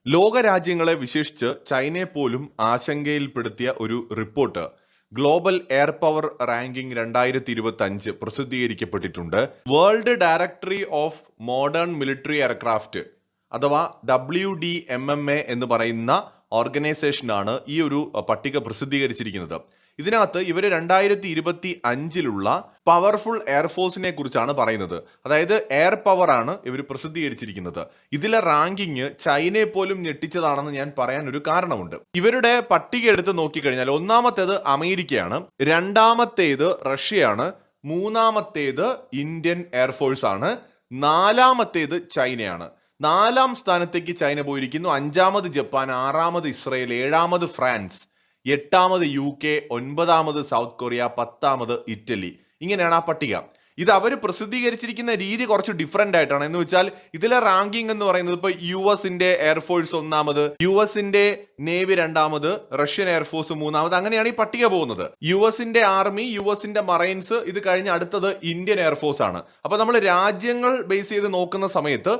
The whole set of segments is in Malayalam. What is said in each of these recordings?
ലോകരാജ്യങ്ങളെ വിശേഷിച്ച് ചൈനയെ പോലും ആശങ്കയിൽപ്പെടുത്തിയ ഒരു report global air power ranking 2025 പ്രസിദ്ധീകരിക്കപ്പെട്ടിട്ടുണ്ട്. World directory of modern military aircraft അഥവാ WDMMA എന്ന് പറയുന്ന ഓർഗനൈസേഷനാണ് ഈ ഒരു പട്ടിക പ്രസിദ്ധീകരിച്ചിരിക്കുന്നത്. ഇതിനകത്ത് ഇവർ 2025 പവർഫുൾ എയർഫോഴ്സിനെ കുറിച്ചാണ് പറയുന്നത്. അതായത് എയർ പവർ ആണ് ഇവർ പ്രസിദ്ധീകരിച്ചിരിക്കുന്നത്. ഇതിലെ റാങ്കിങ് ചൈനയെ പോലും ഞെട്ടിച്ചതാണെന്ന് ഞാൻ പറയാൻ ഒരു കാരണമുണ്ട്. ഇവരുടെ പട്ടിക എടുത്ത് നോക്കിക്കഴിഞ്ഞാൽ ഒന്നാമത്തേത് അമേരിക്കയാണ്, രണ്ടാമത്തേത് റഷ്യയാണ്, മൂന്നാമത്തേത് ഇന്ത്യൻ എയർഫോഴ്സ് ആണ്, നാലാമത്തേത് ചൈനയാണ്. നാലാം സ്ഥാനത്തേക്ക് ചൈന പോയിരിക്കുന്നു, അഞ്ചാമത് ജപ്പാൻ, ആറാമത് ഇസ്രയേൽ, ഏഴാമത് ഫ്രാൻസ്, എട്ടാമത് UK, ഒൻപതാമത് സൗത്ത് കൊറിയ, പത്താമത് ഇറ്റലി. ഇങ്ങനെയാണ് ആ പട്ടിക. ഇത് അവർ പ്രസിദ്ധീകരിച്ചിരിക്കുന്ന രീതി കുറച്ച് ഡിഫറെന്റ് ആയിട്ടാണ്. എന്ന് വെച്ചാൽ ഇതിലെ റാങ്കിങ് എന്ന് പറയുന്നത് ഇപ്പോൾ US-ന്റെ എയർഫോഴ്സ് ഒന്നാമത്, US-ന്റെ നേവി രണ്ടാമത്, റഷ്യൻ എയർഫോഴ്സ് മൂന്നാമത്, അങ്ങനെയാണ് ഈ പട്ടിക പോകുന്നത്. US-ന്റെ ആർമി, US-ന്റെ മറൈൻസ്, ഇത് കഴിഞ്ഞ് അടുത്തത് ഇന്ത്യൻ എയർഫോഴ്സ് ആണ്. അപ്പൊ നമ്മൾ രാജ്യങ്ങൾ ബേസ് ചെയ്ത് നോക്കുന്ന സമയത്ത്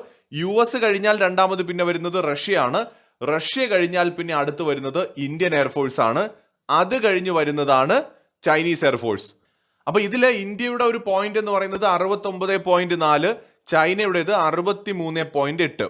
US കഴിഞ്ഞാൽ രണ്ടാമത് പിന്നെ വരുന്നത് റഷ്യയാണ്, റഷ്യ കഴിഞ്ഞാൽ പിന്നെ അടുത്ത് വരുന്നത് ഇന്ത്യൻ എയർഫോഴ്സ് ആണ്, അത് കഴിഞ്ഞ് വരുന്നതാണ് ചൈനീസ് എയർഫോഴ്സ്. അപ്പൊ ഇതിലെ ഇന്ത്യയുടെ ഒരു പോയിന്റ് എന്ന് പറയുന്നത് 69.4, ചൈനയുടേത് 63.8,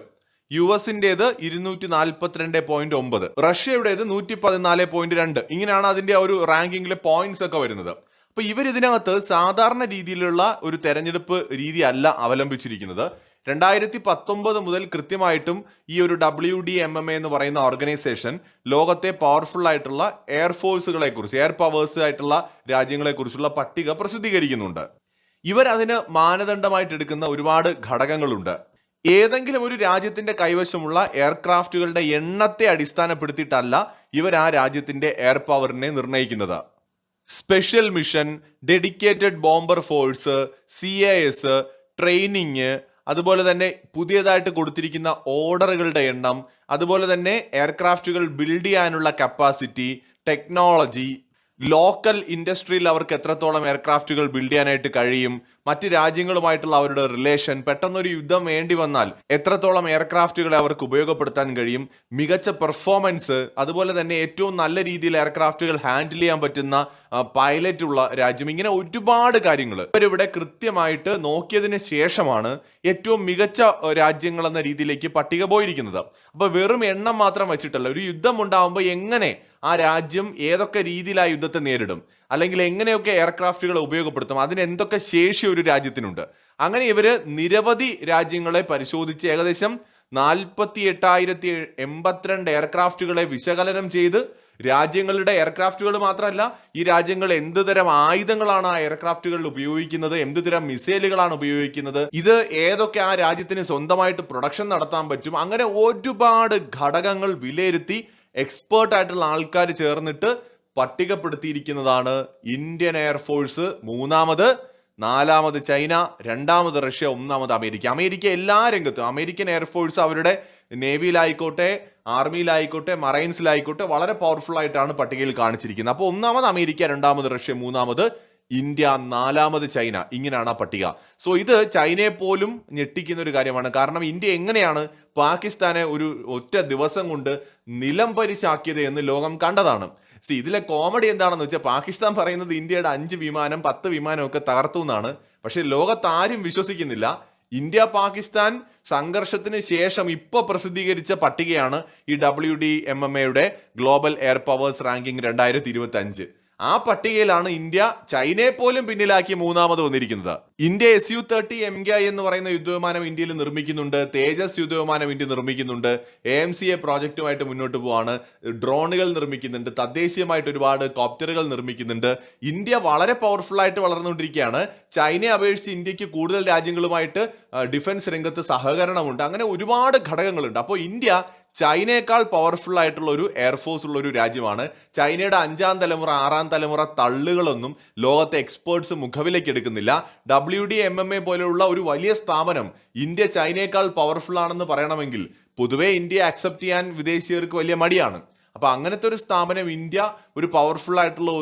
US-ന്റേത് 242.9, റഷ്യയുടേത് 114.2. ഇങ്ങനെയാണ് അതിന്റെ ഒരു റാങ്കിങ്ങിലെ പോയിന്റ്സ് ഒക്കെ വരുന്നത്. അപ്പൊ ഇതിനകത്ത് സാധാരണ രീതിയിലുള്ള ഒരു തെരഞ്ഞെടുപ്പ് രീതി അല്ല അവലംബിച്ചിരിക്കുന്നത്. 2019 മുതൽ കൃത്യമായിട്ടും ഈ ഒരു WDMMA എന്ന് പറയുന്ന ഓർഗനൈസേഷൻ ലോകത്തെ പവർഫുൾ ആയിട്ടുള്ള എയർഫോഴ്സുകളെ കുറിച്ച്, എയർ പവേഴ്സ് ആയിട്ടുള്ള രാജ്യങ്ങളെ കുറിച്ചുള്ള പട്ടിക പ്രസിദ്ധീകരിക്കുന്നുണ്ട്. അതിന് മാനദണ്ഡമായിട്ട് എടുക്കുന്ന ഒരുപാട് ഘടകങ്ങളുണ്ട്. ഏതെങ്കിലും ഒരു രാജ്യത്തിന്റെ കൈവശമുള്ള എയർക്രാഫ്റ്റുകളുടെ എണ്ണത്തെ അടിസ്ഥാനപ്പെടുത്തിയിട്ടല്ല ആ രാജ്യത്തിന്റെ എയർ പവറിനെ നിർണ്ണയിക്കുന്നത്. Special mission, dedicated bomber force, CAS, training, അതുപോലെ തന്നെ പുതിയതായിട്ട് കൊടുത്തിരിക്കുന്ന ഓർഡറുകളുടെ എണ്ണം, അതുപോലെ തന്നെ എയർക്രാഫ്റ്റുകൾ ബിൽഡ് ചെയ്യാനുള്ള കപ്പാസിറ്റി, ടെക്നോളജി, ലോക്കൽ ഇൻഡസ്ട്രിയിൽ അവർക്ക് എത്രത്തോളം എയർക്രാഫ്റ്റുകൾ ബിൽഡ് ചെയ്യാനായിട്ട് കഴിയും, മറ്റ് രാജ്യങ്ങളുമായിട്ടുള്ള അവരുടെ റിലേഷൻ, പെട്ടെന്നൊരു യുദ്ധം വേണ്ടി വന്നാൽ എത്രത്തോളം എയർക്രാഫ്റ്റുകളെ അവർക്ക് ഉപയോഗപ്പെടുത്താൻ കഴിയും, മികച്ച പെർഫോമൻസ്, അതുപോലെ തന്നെ ഏറ്റവും നല്ല രീതിയിൽ എയർക്രാഫ്റ്റുകൾ ഹാൻഡിൽ ചെയ്യാൻ പറ്റുന്ന പൈലറ്റ് ഉള്ള രാജ്യം, ഇങ്ങനെ ഒരുപാട് കാര്യങ്ങൾ ഇവരിവിടെ കൃത്യമായിട്ട് നോക്കിയതിന് ശേഷമാണ് ഏറ്റവും മികച്ച രാജ്യങ്ങൾ എന്ന രീതിയിലേക്ക് പട്ടിക പോയിരിക്കുന്നത്. അപ്പൊ വെറും എണ്ണം മാത്രം വെച്ചിട്ടല്ല, ഒരു യുദ്ധം ഉണ്ടാവുമ്പോൾ എങ്ങനെ ആ രാജ്യം ഏതൊക്കെ രീതിയിൽ ആ യുദ്ധത്തെ നേരിടും, അല്ലെങ്കിൽ എങ്ങനെയൊക്കെ എയർക്രാഫ്റ്റുകളെ ഉപയോഗപ്പെടുത്തും, അതിന് എന്തൊക്കെ ശേഷി ഒരു രാജ്യത്തിനുണ്ട്, അങ്ങനെ നിരവധി രാജ്യങ്ങളെ പരിശോധിച്ച് ഏകദേശം 48,082 എയർക്രാഫ്റ്റുകളെ വിശകലനം ചെയ്ത് രാജ്യങ്ങളുടെ എയർക്രാഫ്റ്റുകൾ മാത്രമല്ല, ഈ രാജ്യങ്ങൾ എന്ത് തരം ആയുധങ്ങളാണ് ആ എയർക്രാഫ്റ്റുകളിൽ ഉപയോഗിക്കുന്നത്, എന്ത് തരം മിസൈലുകളാണ് ഉപയോഗിക്കുന്നത്, ഇത് ഏതൊക്കെ ആ രാജ്യത്തിന് സ്വന്തമായിട്ട് പ്രൊഡക്ഷൻ നടത്താൻ പറ്റും, അങ്ങനെ ഒരുപാട് ഘടകങ്ങൾ വിലയിരുത്തി എക്സ്പേർട്ട് ആയിട്ടുള്ള ആൾക്കാർ ചേർന്നിട്ട് പട്ടികപ്പെടുത്തിയിരിക്കുന്നതാണ് ഇന്ത്യൻ എയർഫോഴ്സ് മൂന്നാമത്, നാലാമത് ചൈന, രണ്ടാമത് റഷ്യ, ഒന്നാമത് അമേരിക്ക. അമേരിക്ക എല്ലാ രംഗത്തും, അമേരിക്കൻ എയർഫോഴ്സ് അവരുടെ നേവിയിലായിക്കോട്ടെ, ആർമിയിലായിക്കോട്ടെ, മറൈൻസിലായിക്കോട്ടെ വളരെ പവർഫുൾ ആയിട്ടാണ് പട്ടികയിൽ കാണിച്ചിരിക്കുന്നത്. അപ്പോൾ ഒന്നാമത് അമേരിക്ക, രണ്ടാമത് റഷ്യ, മൂന്നാമത് ഇന്ത്യ, നാലാമത് ചൈന. ഇങ്ങനെയാണ് ആ പട്ടിക. സോ ഇത് ചൈനയെ പോലും ഞെട്ടിക്കുന്ന ഒരു കാര്യമാണ്. കാരണം ഇന്ത്യ എങ്ങനെയാണ് പാകിസ്ഥാനെ ഒരു ഒറ്റ ദിവസം കൊണ്ട് നിലം പരിശാക്കിയത് എന്ന് ലോകം കണ്ടതാണ്. ഇതിലെ കോമഡി എന്താണെന്ന് വെച്ചാൽ, പാകിസ്ഥാൻ പറയുന്നത് ഇന്ത്യയുടെ 5 വിമാനം 10 വിമാനം ഒക്കെ തകർത്തു എന്നാണ്. പക്ഷെ ലോകത്താരും വിശ്വസിക്കുന്നില്ല. ഇന്ത്യ പാകിസ്ഥാൻ സംഘർഷത്തിന് ശേഷം ഇപ്പൊ പ്രസിദ്ധീകരിച്ച പട്ടികയാണ് ഈ WDMMA global air powers ranking 2025. ആ പട്ടികയിലാണ് ഇന്ത്യ ചൈനയെ പോലും പിന്നിലാക്കി മൂന്നാമത് വന്നിരിക്കുന്നത്. ഇന്ത്യ Su-30 MKI എന്ന് പറയുന്ന യുദ്ധവിമാനം ഇന്ത്യയിൽ നിർമ്മിക്കുന്നുണ്ട്, തേജസ് യുദ്ധവിമാനം ഇന്ത്യ നിർമ്മിക്കുന്നുണ്ട്, AMCA പ്രോജക്റ്റുമായിട്ട് മുന്നോട്ട് പോവാണ്, ഡ്രോണുകൾ നിർമ്മിക്കുന്നുണ്ട്, തദ്ദേശീയമായിട്ട് ഒരുപാട് കോപ്റ്ററുകൾ നിർമ്മിക്കുന്നുണ്ട്. ഇന്ത്യ വളരെ പവർഫുൾ ആയിട്ട് വളർന്നുകൊണ്ടിരിക്കുകയാണ്. ചൈനയെ അപേക്ഷിച്ച് ഇന്ത്യക്ക് കൂടുതൽ രാജ്യങ്ങളുമായിട്ട് ഡിഫൻസ് രംഗത്ത് സഹകരണമുണ്ട്. അങ്ങനെ ഒരുപാട് ഘടകങ്ങളുണ്ട്. അപ്പോൾ ഇന്ത്യ ചൈനയേക്കാൾ പവർഫുൾ ആയിട്ടുള്ള ഒരു എയർഫോഴ്സ് ഉള്ള ഒരു രാജ്യമാണ്. ചൈനയുടെ 5ാം തലമുറ 6ാം തലമുറ തള്ളുകളൊന്നും ലോകത്തെ എക്സ്പേർട്സ് മുഖവിലേക്ക് എടുക്കുന്നില്ല. WDMMA പോലെയുള്ള ഒരു വലിയ സ്ഥാപനം ഇന്ത്യ ചൈനയേക്കാൾ പവർഫുൾ ആണെന്ന് പറയണമെങ്കിൽ പൊതുവെ ഇന്ത്യ അക്സെപ്റ്റ് ചെയ്യാൻ വിദേശീയർക്ക് വലിയ മടിയാണ്. അപ്പൊ അങ്ങനത്തെ ഒരു സ്ഥാപനം ഇന്ത്യ ഒരു പവർഫുൾ ആയിട്ടുള്ള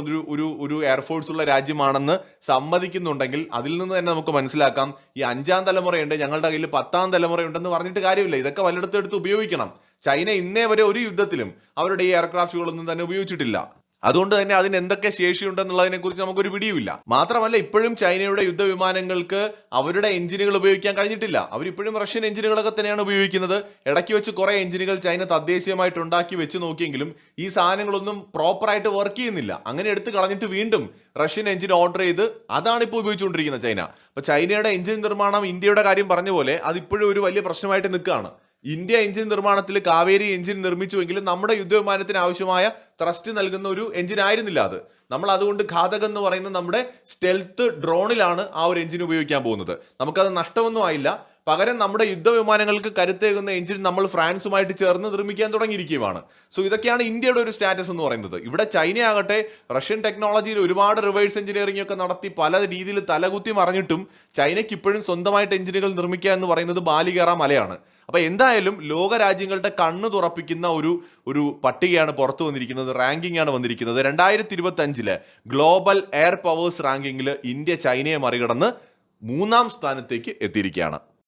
ഒരു എയർഫോഴ്സ് ഉള്ള രാജ്യമാണെന്ന് സമ്മതിക്കുന്നുണ്ടെങ്കിൽ അതിൽ നിന്ന് തന്നെ നമുക്ക് മനസ്സിലാക്കാം ഈ 5ാം തലമുറയുണ്ട്, ഞങ്ങളുടെ കയ്യിൽ 10ാം തലമുറയുണ്ടെന്ന് പറഞ്ഞിട്ട് കാര്യമില്ല. ഇതൊക്കെ വല്ലയിടത്തും എടുത്ത് ഉപയോഗിക്കണം. ചൈന ഇന്നേ വരെ ഒരു യുദ്ധത്തിലും അവരുടെ ഈ എയർക്രാഫ്റ്റുകളൊന്നും തന്നെ ഉപയോഗിച്ചിട്ടില്ല. അതുകൊണ്ട് തന്നെ അതിന് എന്തൊക്കെ ശേഷിയുണ്ടെന്നുള്ളതിനെ കുറിച്ച് നമുക്കൊരു പിടിയുമില്ല. മാത്രമല്ല, ഇപ്പോഴും ചൈനയുടെ യുദ്ധവിമാനങ്ങൾക്ക് അവരുടെ എഞ്ചിനുകൾ ഉപയോഗിക്കാൻ കഴിഞ്ഞിട്ടില്ല. അവരിപ്പോഴും റഷ്യൻ എഞ്ചിനുകളൊക്കെ തന്നെയാണ് ഉപയോഗിക്കുന്നത്. ഇടയ്ക്ക് വെച്ച് കുറെ എഞ്ചിനുകൾ ചൈന തദ്ദേശീയമായിട്ട് ഉണ്ടാക്കി വെച്ച് നോക്കിയെങ്കിലും ഈ സാധനങ്ങളൊന്നും പ്രോപ്പറായിട്ട് വർക്ക് ചെയ്യുന്നില്ല. അങ്ങനെ എടുത്ത് കളഞ്ഞിട്ട് വീണ്ടും റഷ്യൻ എഞ്ചിൻ ഓർഡർ ചെയ്ത് അതാണ് ഇപ്പോൾ ഉപയോഗിച്ചുകൊണ്ടിരിക്കുന്നത് ചൈന. അപ്പൊ ചൈനയുടെ എഞ്ചിൻ നിർമ്മാണം ഇന്ത്യയുടെ കാര്യം പറഞ്ഞ പോലെ അതിപ്പോഴും ഒരു വലിയ പ്രശ്നമായിട്ട് നിൽക്കുകയാണ്. ഇന്ത്യ എഞ്ചിൻ നിർമ്മാണത്തിൽ കാവേരി എഞ്ചിൻ നിർമ്മിച്ചുവെങ്കിലും നമ്മുടെ യുദ്ധവിമാനത്തിന് ആവശ്യമായ ത്രസ്റ്റ് നൽകുന്ന ഒരു എഞ്ചിൻ ആയിരുന്നില്ല അത്. നമ്മൾ അതുകൊണ്ട് ഘാതക് എന്ന് പറയുന്ന നമ്മുടെ സ്റ്റെൽത്ത് ഡ്രോണിലാണ് ആ ഒരു എഞ്ചിൻ ഉപയോഗിക്കാൻ പോകുന്നത്. നമുക്കത് നഷ്ടമൊന്നും ആയില്ല. പകരം നമ്മുടെ യുദ്ധവിമാനങ്ങൾക്ക് കരുത്തേകുന്ന എഞ്ചിൻ നമ്മൾ ഫ്രാൻസുമായിട്ട് ചേർന്ന് നിർമ്മിക്കാൻ തുടങ്ങിയിരിക്കുകയാണ്. സോ ഇതൊക്കെയാണ് ഇന്ത്യയുടെ ഒരു സ്റ്റാറ്റസ് എന്ന് പറയുന്നത്. ഇവിടെ ചൈനയാകട്ടെ റഷ്യൻ ടെക്നോളജിയിൽ ഒരുപാട് റിവേഴ്സ് എഞ്ചിനീയറിംഗ് ഒക്കെ നടത്തി പല രീതിയിൽ തലകുത്തി മറിഞ്ഞിട്ടും ചൈനയ്ക്ക് ഇപ്പോഴും സ്വന്തമായിട്ട് എഞ്ചിനുകൾ നിർമ്മിക്കുക എന്ന് പറയുന്നത് ബാലികേറ മലയാണ്. അപ്പൊ എന്തായാലും ലോക രാജ്യങ്ങളുടെ കണ്ണ് തുറപ്പിക്കുന്ന ഒരു പട്ടികയാണ് പുറത്തു വന്നിരിക്കുന്നത്, റാങ്കിംഗ് ആണ് വന്നിരിക്കുന്നത്. 2025 ഗ്ലോബൽ എയർ പവേഴ്സ് റാങ്കിങ്ങിൽ ഇന്ത്യ ചൈനയെ മറികടന്ന് 3-ാം സ്ഥാനത്തേക്ക് എത്തിയിരിക്കുകയാണ്.